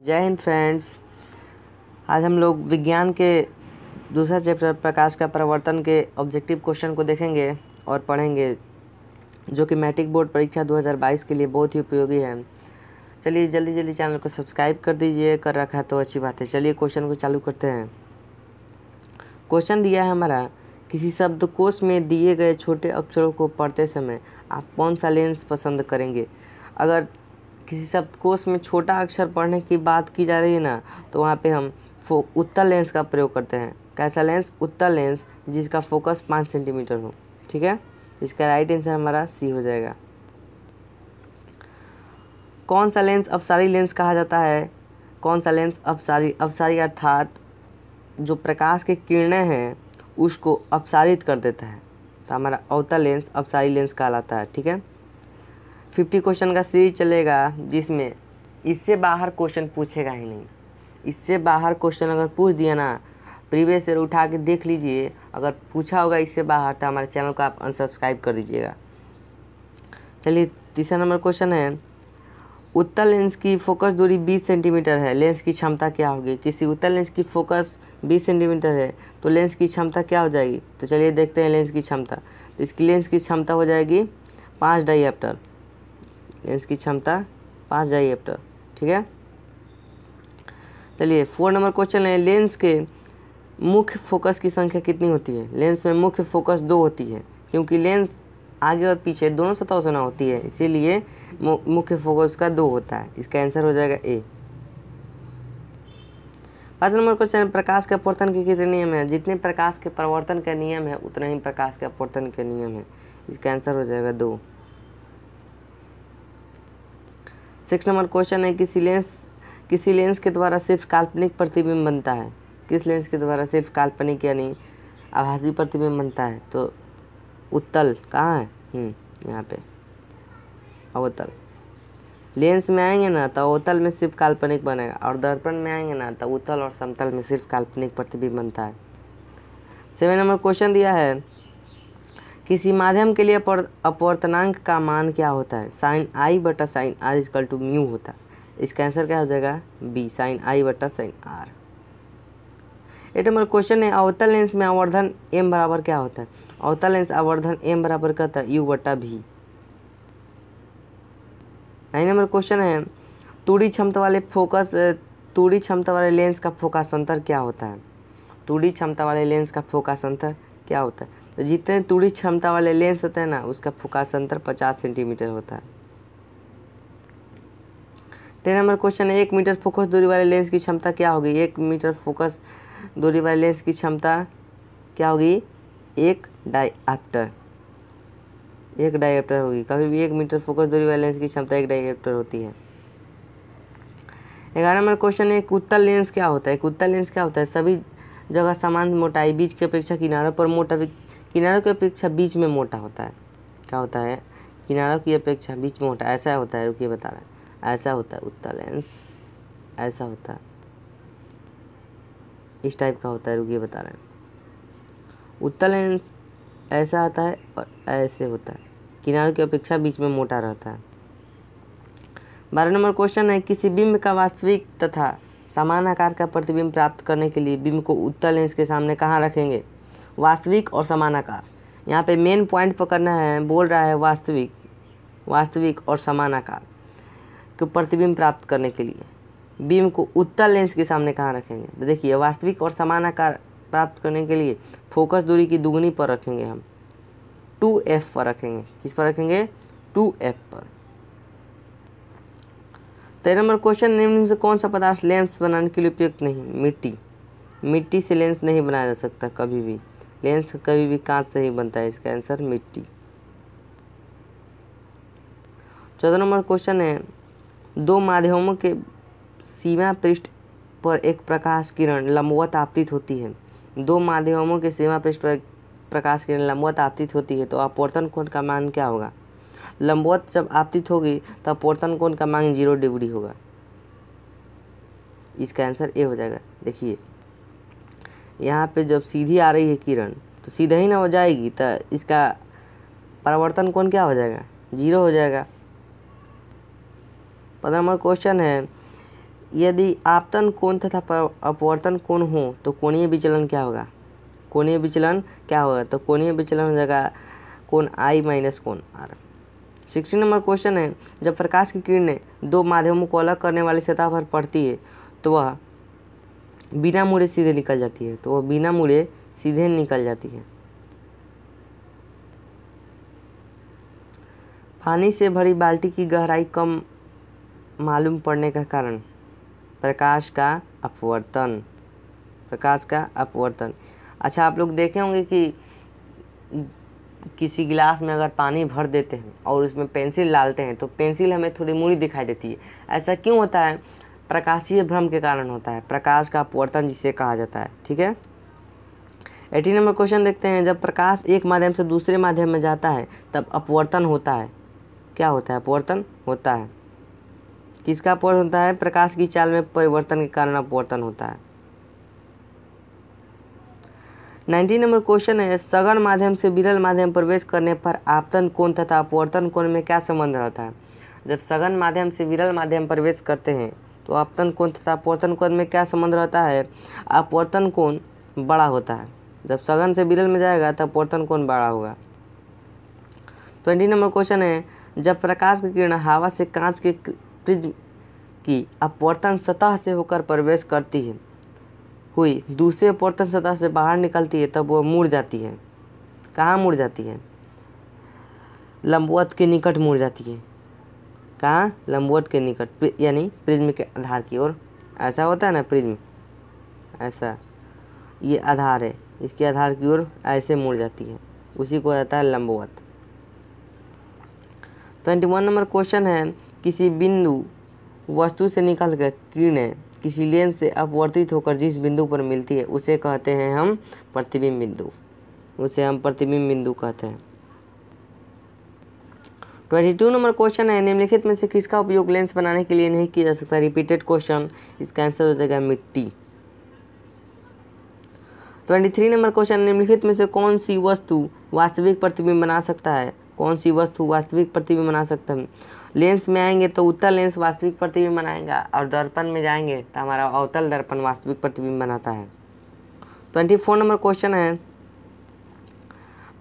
जय हिंद फ्रेंड्स। आज हम लोग विज्ञान के दूसरा चैप्टर प्रकाश का परावर्तन के ऑब्जेक्टिव क्वेश्चन को देखेंगे और पढ़ेंगे, जो कि मैट्रिक बोर्ड परीक्षा 2022 के लिए बहुत ही उपयोगी है। चलिए जल्दी जल्दी चैनल को सब्सक्राइब कर दीजिए, कर रखा है तो अच्छी बात है। चलिए क्वेश्चन को चालू करते हैं। क्वेश्चन दिया है हमारा, किसी शब्दकोश में दिए गए छोटे अक्षरों को पढ़ते समय आप कौन सा लेंस पसंद करेंगे। अगर किसी शब्दकोश में छोटा अक्षर पढ़ने की बात की जा रही है ना, तो वहाँ पे हम उत्तल लेंस का प्रयोग करते हैं। कैसा लेंस? उत्तल लेंस, जिसका फोकस 5 सेंटीमीटर हो। ठीक है, इसका राइट आंसर हमारा सी हो जाएगा। कौन सा लेंस अपसारी लेंस कहा जाता है? कौन सा लेंस अपसारी अर्थात जो प्रकाश की किरणें हैं उसको अपसारित कर देता है, तो हमारा अवतल लेंस अपसारी लेंस कहलाता है। ठीक है, 50 क्वेश्चन का सीरीज चलेगा, जिसमें इससे बाहर क्वेश्चन पूछेगा ही नहीं। इससे बाहर क्वेश्चन अगर पूछ दिया ना, प्रीवियस ईयर उठा के देख लीजिए। अगर पूछा होगा इससे बाहर तो हमारे चैनल को आप अनसब्सक्राइब कर दीजिएगा। चलिए तीसरा नंबर क्वेश्चन है, उत्तल लेंस की फोकस दूरी 20 सेंटीमीटर है, लेंस की क्षमता क्या होगी। किसी उत्तल लेंस की फोकस 20 सेंटीमीटर है तो लेंस की क्षमता क्या हो जाएगी। तो चलिए देखते हैं लेंस की क्षमता। तो इसकी लेंस की क्षमता हो जाएगी 5 डाईएप्टर। लेंस की क्षमता 5 डाईएप्टर। ठीक है, चलिए 4 नंबर क्वेश्चन है, लेंस के मुख्य फोकस की संख्या कितनी होती है। लेंस में मुख्य फोकस 2 होती है, क्योंकि लेंस आगे और पीछे दोनों सतहों से ना होती है, इसीलिए मुख्य फोकस का 2 होता है। इसका आंसर हो जाएगा ए। 5 नंबर क्वेश्चन, प्रकाश के अपवर्तन के कितने नियम है। जितने प्रकाश के परावर्तन का नियम है उतना ही प्रकाश के अपवर्तन के नियम है। इसका आंसर हो जाएगा 2। 6 नंबर क्वेश्चन है, किसी लेंस के द्वारा सिर्फ काल्पनिक प्रतिबिंब बनता है। किस लेंस के द्वारा सिर्फ काल्पनिक यानी आभासी प्रतिबिंब बनता है। तो उत्तल कहाँ है? यहाँ पे अवतल। लेंस में आएंगे ना तो अवतल में सिर्फ काल्पनिक बनेगा, और दर्पण में आएंगे ना तो उत्तल और समतल में सिर्फ काल्पनिक प्रतिबिंब बनता है। 7 नंबर क्वेश्चन दिया है, किसी माध्यम के लिए अपवर्तनांक का मान क्या होता है। साइन आई बटा sine R equal to mu होता है। इसका आंसर क्या हो जाएगा? बी, साइन आई बटा साइन आर। 8 नंबर क्वेश्चन है, अवतल लेंस में आवर्धन एम बराबर क्या होता है। अवतल लेंस आवर्धन एम बराबर कहता है यू बटा भी। 9 नंबर क्वेश्चन है, तुड़ी क्षमता वाले लेंस का फोकस अंतर क्या होता है। तुड़ी क्षमता वाले लेंस का फोकस अंतर क्या होता है। तो जितने तुड़ी क्षमता वाले लेंस होते हैं ना, उसका फोकस अंतर 50 सेंटीमीटर होता है। 10 नंबर क्वेश्चन है, 1 मीटर फोकस दूरी वाले लेंस की क्षमता क्या होगी। 1 मीटर फोकस दूरी वाले लेंस की क्षमता क्या होगी? 1 डाईएप्टर। 1 डाईएप्टर होगी। कभी भी 1 मीटर फोकस दूरी वाले लेंस की क्षमता 1 डाईएप्टर होती है। 11 नंबर क्वेश्चन है, एक उत्तल लेंस क्या होता है। एक उत्तल लेंस क्या होता है? सभी जगह समान मोटाई, बीच की अपेक्षा किनारों पर मोटा, किनारों की अपेक्षा बीच में मोटा होता है। क्या होता है? किनारों की अपेक्षा बीच में मोटा। ऐसा होता है, रुकिए बता रहा है। ऐसा होता है उत्तल लेंस, ऐसा होता है, इस टाइप का होता है, रुकिए बता रहे हैं। उत्तल लेंस ऐसा आता है और ऐसे होता है, किनारों की अपेक्षा बीच में मोटा रहता है। 12 नंबर क्वेश्चन है, किसी बिंब का वास्तविक तथा समान आकार का प्रतिबिंब प्राप्त करने के लिए बिंब को उत्तल लेंस के सामने कहाँ रखेंगे। वास्तविक और समान आकार, यहाँ पे मेन पॉइंट पकड़ना है। बोल रहा है वास्तविक और समान आकार को प्रतिबिंब प्राप्त करने के लिए बीम को उत्तल लेंस के सामने कहाँ रखेंगे। तो देखिए, वास्तविक और समान आकार प्राप्त करने के लिए फोकस दूरी की दुगनी पर रखेंगे, हम 2f पर रखेंगे। किस पर रखेंगे? 2f पर। 13 नंबर क्वेश्चन, निम्न में से कौन सा पदार्थ लेंस बनाने के लिए उपयुक्त नहीं। मिट्टी से लेंस नहीं बनाया जा सकता कभी भी। लेंस कभी भी कांच से ही बनता है। इसका आंसर मिट्टी। 14 नंबर क्वेश्चन है, 2 माध्यमों के सीमा पृष्ठ पर एक प्रकाश किरण लंबवत आपतित होती है। 2 माध्यमों के सीमा पृष्ठ पर प्रकाश किरण लंबवत आपतित होती है, तो अपवर्तन कोण का मान क्या होगा। लंबवत जब आपतित होगी तो अपवर्तन कोण का मान 0 डिग्री होगा। इसका आंसर ए हो जाएगा। देखिए, यहाँ पे जब सीधी आ रही है किरण तो सीधा ही ना हो जाएगी, तो इसका परावर्तन कोण क्या हो जाएगा? 0 हो जाएगा। 15 नंबर क्वेश्चन है, यदि आपतन कोण तथा अपवर्तन कोण हो तो कोणीय विचलन क्या होगा? कोणीय विचलन क्या होगा? तो कोणीय विचलन हो जाएगा कोण I माइनस कोण R। 16 नंबर क्वेश्चन है, जब प्रकाश की किरणें दो माध्यमों को अलग करने वाली सतह पर पड़ती है तो वह बिना मुड़े सीधे निकल जाती है। तो वह बिना मुड़े सीधे निकल जाती है। पानी से भरी बाल्टी की गहराई कम मालूम पड़ने का कारण? प्रकाश का अपवर्तन। प्रकाश का अपवर्तन। अच्छा, आप लोग देखे होंगे कि किसी गिलास में अगर पानी भर देते हैं और उसमें पेंसिल डालते हैं तो पेंसिल हमें थोड़ी मुड़ी दिखाई देती है। ऐसा क्यों होता है? प्रकाशीय भ्रम के कारण होता है, प्रकाश का अपवर्तन जिसे कहा जाता है। ठीक है। 18 नंबर क्वेश्चन देखते हैं, जब प्रकाश एक माध्यम से दूसरे माध्यम में जाता है तब अपवर्तन होता है। क्या होता है? अपवर्तन होता है। किसका अपवर्तन होता है? प्रकाश की चाल में परिवर्तन के कारण अपवर्तन होता है। 19 नंबर क्वेश्चन है, सघन माध्यम से विरल माध्यम प्रवेश करने पर आपतन कोण तथा अपवर्तन कोण में क्या संबंध रहता है? जब सघन माध्यम से विरल माध्यम प्रवेश करते हैं तो आपतन कोण तथा अपवर्तन कोण में क्या संबंध रहता है? अपवर्तन कोण बड़ा होता है। जब सघन से विरल में जाएगा तब अपवर्तन कोण बड़ा होगा। 20 नंबर क्वेश्चन है, जब प्रकाश की किरण हवा से कांच के प्रिज्म की अपवर्तन सतह से होकर प्रवेश करती है हुई दूसरे अपवर्तन सतह से बाहर निकलती है तब वह मुड़ जाती है। कहाँ मुड़ जाती है? लंबवत के निकट मुड़ जाती है। कहाँ? लंबवत के निकट, यानी प्रिज्म के आधार की ओर। ऐसा होता है ना प्रिज्म, ऐसा ये आधार है, इसके आधार की ओर ऐसे मुड़ जाती है, उसी को कहता है लंबवत। 21 नंबर क्वेश्चन है, किसी बिंदु वस्तु से निकलकर किरणें किसी लेंस से अपवर्तित होकर जिस बिंदु पर मिलती है उसे कहते हैं हम प्रतिबिंब बिंदु। उसे हम प्रतिबिंब बिंदु कहते हैं। 22 नंबर क्वेश्चन है, निम्नलिखित में से किसका उपयोग लेंस बनाने के लिए नहीं किया जा सकता? रिपीटेड क्वेश्चन, इसका आंसर हो जाएगा मिट्टी। 23 नंबर क्वेश्चन, निम्नलिखित में से कौन सी वस्तु वास्तविक प्रतिबिंब बना सकता है? कौन सी वस्तु वास्तविक प्रतिबिंब बना सकता है? लेंस में आएंगे तो उत्तल लेंस वास्तविक प्रतिबिंब बनाएगा और दर्पण में जाएंगे तो हमारा अवतल दर्पण वास्तविक प्रतिबिंब बनाता है। 24 नंबर क्वेश्चन है,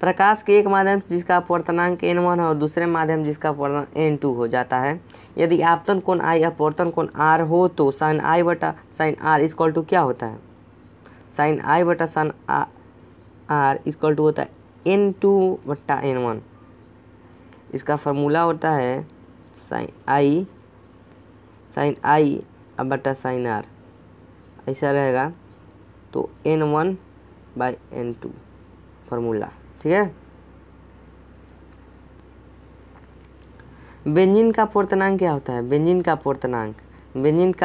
प्रकाश के एक माध्यम जिसका अपवर्तनांक n1 है और दूसरे माध्यम जिसका अपवर्तन n2 हो जाता है, यदि आपतन कोण I अपवर्तन कोण R हो तो साइन I बटा साइन R इक्वल टू क्या होता है? साइन I बटा साइन R इक्वल टू होता है n2 बटा n1। इसका फार्मूला होता है साइन I बटा साइन R, ऐसा रहेगा। तो n1 बाई n2 फार्मूला। ठीक है। बेंजीन का अपवर्तनांक क्या होता है? बेंजीन का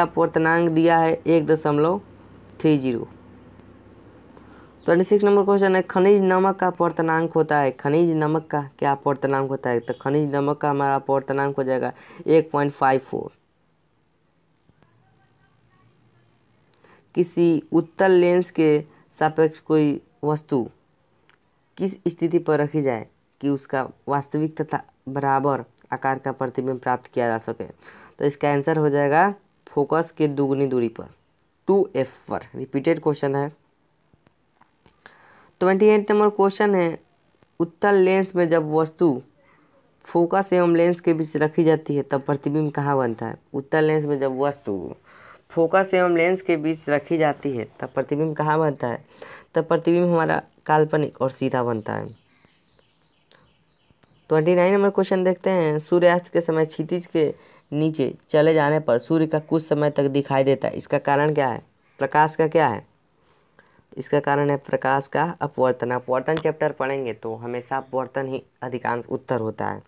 अपवर्तनांक दिया है 1.30। 26 नंबर क्वेश्चन है, खनिज नमक का अपवर्तनांक होता है। खनिज नमक का क्या अपवर्तनांक होता है? तो खनिज नमक का हमारा अपवर्तनांक हो जाएगा 1.54। किसी उत्तल लेंस के सापेक्ष कोई वस्तु किस स्थिति पर रखी जाए कि उसका वास्तविक तथा बराबर आकार का प्रतिबिंब प्राप्त किया जा सके? तो इसका आंसर हो जाएगा फोकस के दुगनी दूरी पर, 2f पर। रिपीटेड क्वेश्चन है। 28 नंबर क्वेश्चन है, उत्तल लेंस में जब वस्तु फोकस एवं लेंस के बीच रखी जाती है तब प्रतिबिंब कहाँ बनता है? उत्तल लेंस में जब वस्तु फोकस एवं लेंस के बीच रखी जाती है तब प्रतिबिंब कहाँ बनता है? तब प्रतिबिंब हमारा काल्पनिक और सीधा बनता है। 29 नंबर क्वेश्चन देखते हैं, सूर्यास्त के समय क्षितिज के नीचे चले जाने पर सूर्य का कुछ समय तक दिखाई देता है, इसका कारण क्या है? प्रकाश का क्या है? इसका कारण है प्रकाश का अपवर्तन। अपवर्तन चैप्टर पढ़ेंगे तो हमेशा अपवर्तन ही अधिकांश उत्तर होता है।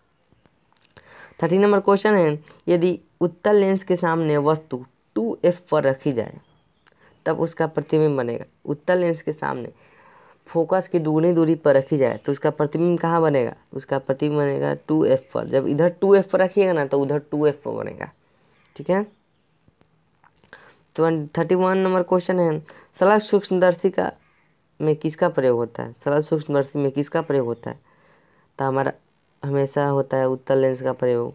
30 नंबर क्वेश्चन है, यदि उत्तल लेंस के सामने वस्तु 2f पर रखी जाए तब उसका प्रतिबिंब बनेगा। उत्तल लेंस के सामने फोकस की दुगनी दूरी पर रखी जाए तो उसका प्रतिबिंब कहाँ बनेगा? उसका प्रतिबिंब बनेगा 2f पर। जब इधर 2f पर रखिएगा ना तो उधर 2f पर बनेगा। ठीक है। तो 31 नंबर क्वेश्चन है, सरल सूक्ष्मदर्शी में किसका प्रयोग होता है? सरल सूक्ष्मदर्शी में किसका प्रयोग होता है? तो हमारा हमेशा होता है उत्तल लेंस का प्रयोग।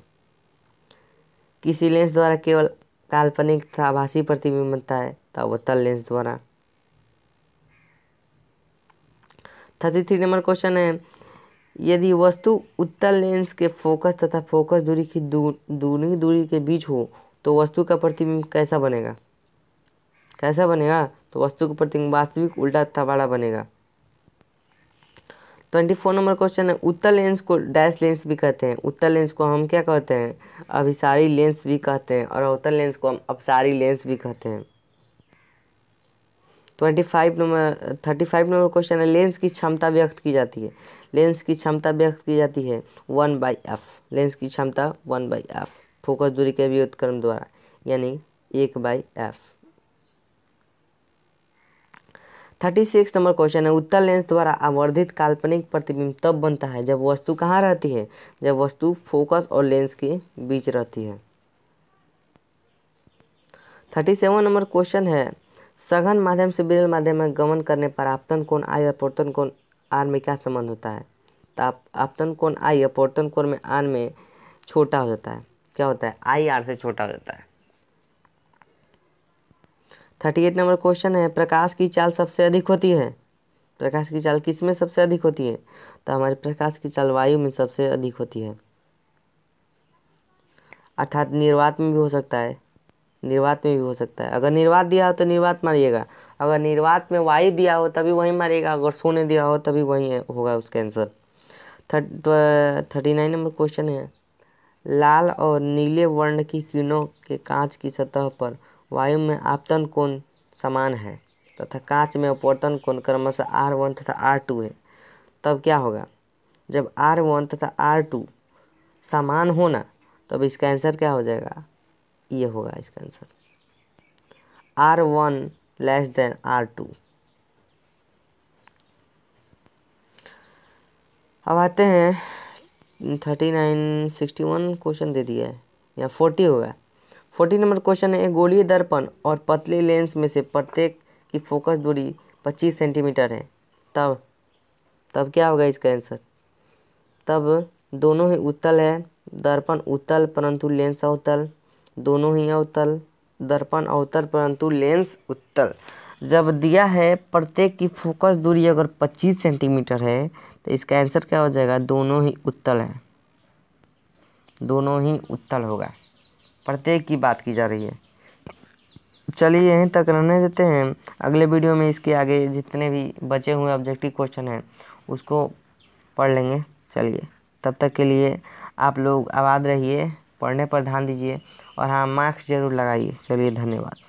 किसी लेंस द्वारा केवल काल्पनिक तथा आभासी प्रतिबिंब बनता है तो अवतल लेंस द्वारा। 33 नंबर क्वेश्चन है, यदि वस्तु उत्तल लेंस के फोकस तथा फोकस दूरी की दूरी के बीच हो तो वस्तु का प्रतिबिंब कैसा बनेगा? कैसा बनेगा? तो वस्तु का प्रतिबिंब वास्तविक, उल्टा तथा बड़ा बनेगा। 24 नंबर क्वेश्चन है, उत्तल लेंस को डैश लेंस भी कहते हैं। उत्तल लेंस को हम क्या कहते हैं? अभिसारी लेंस भी कहते हैं, और अवतल लेंस को हम अपसारी लेंस भी कहते हैं। 35 नंबर क्वेश्चन है, लेंस की क्षमता व्यक्त की जाती है। लेंस की क्षमता व्यक्त की जाती है 1/f। लेंस की क्षमता 1/f फोकस दूरी के व्युत्क्रम द्वारा, यानी 1/f। 36 नंबर क्वेश्चन है, उत्तल लेंस द्वारा आवर्धित काल्पनिक प्रतिबिंब तब बनता है जब वस्तु कहाँ रहती है? जब वस्तु फोकस और लेंस के बीच रहती है। 37 नंबर क्वेश्चन है, सघन माध्यम से विरल माध्यम में गमन करने पर आपतन कोण आई अपवर्तन कोण आर में क्या संबंध होता है? तो आपतन कोण आई अपवर्तन कोण में आर में छोटा हो जाता है। क्या होता है? आई आर से छोटा हो जाता है। 38 नंबर क्वेश्चन है, प्रकाश की चाल सबसे अधिक होती है। प्रकाश की चाल किस में सबसे अधिक होती है? तो हमारे प्रकाश की चाल वायु में सबसे अधिक होती है, अर्थात निर्वात में भी हो सकता है। निर्वात में भी हो सकता है। अगर निर्वात दिया हो तो निर्वात मारिएगा, अगर निर्वात में वायु दिया हो तभी वहीं मारिएगा, अगर सोने दिया हो तभी वहीं होगा उसका आंसर। 39 नंबर क्वेश्चन है, लाल और नीले वर्ण की किरणों के कांच की सतह पर वायु में आपतन कोण समान है तथा कांच में अपवर्तन कोण क्रमशः R1 तथा R2 है, तब क्या होगा? जब R1 तथा R2 समान होना तब इसका आंसर क्या हो जाएगा? ये होगा इसका answer R1 less than R2। अब आते हैं 61 क्वेश्चन दे दिया है, या 40 होगा। 40 नंबर क्वेश्चन है, एक गोलीय दर्पण और पतले लेंस में से प्रत्येक की फोकस दूरी 25 सेंटीमीटर है, तब क्या होगा इसका आंसर? तब दोनों ही उत्तल है, दर्पण उत्तल परंतु लेंस अवतल, दोनों ही अवतल, दर्पण अवतल परंतु लेंस उत्तल। जब दिया है प्रत्येक की फोकस दूरी अगर 25 सेंटीमीटर है तो इसका आंसर क्या हो जाएगा? दोनों ही उत्तल है, दोनों ही उत्तल होगा। प्रत्येक की बात की जा रही है। चलिए यहीं तक रहने देते हैं, अगले वीडियो में इसके आगे जितने भी बचे हुए ऑब्जेक्टिव क्वेश्चन हैं उसको पढ़ लेंगे। चलिए तब तक के लिए आप लोग आबाद रहिए, पढ़ने पर ध्यान दीजिए, और हाँ मार्क्स ज़रूर लगाइए। चलिए धन्यवाद।